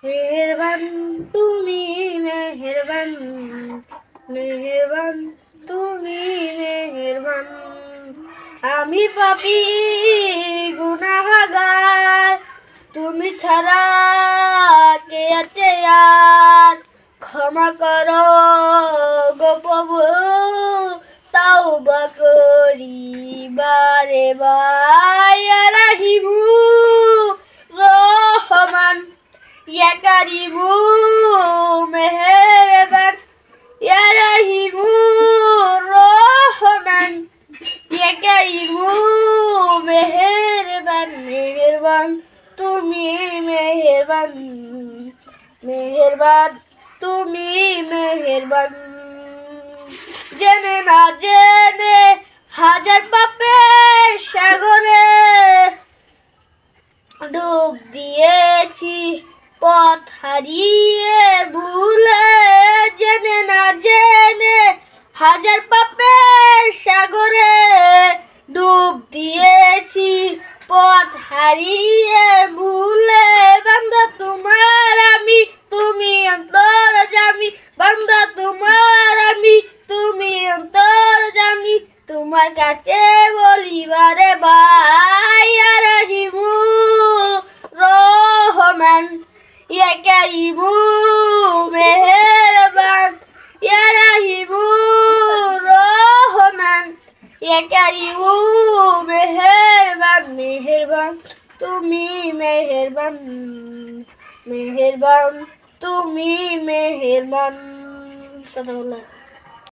মেহেরবান তুমি মেহেরবান, মেহেরবান তুমি মেহেরবান। আমি পাপী গুনাহগার, তুমি ছাড়া কে আছে আর। ক্ষমা করো গো প্রভু, তাওবা করি বারে বার। ইয়া রাহিমু রহমান, ইয়া কারিমু মেহেরবান, ইয়া রাহিমু রহমান, ইয়া কারিমু মেহেরবান। মেহেরবান তুমি মেহেরবান, মেহেরবান তুমি মেহেরবান। জেনে না জেনে হাজার পাপের সাগরে ডুব দিয়েছি পথ হারিয়ে ভুলে। জেনে না জেনে হাজার পাপের সাগরে ডুব দিয়েছি পথ হারিয়ে ভুলে। বান্দা তোমার আমি, তুমি অন্তর্যামী। বান্দা তোমার আমি, তুমি অন্তর্যামী। তোমার কাছে বলি বারে বার। ইয়া রাহিমু রহমান, ইয়া কারিমু মেহেরবান, ইয়া রাহিমু রহমান, ইয়া কারিমু মেহেরবান। মেহেরবান তুমি মেহেরবান, মেহেরবান তুমি মেহেরবান।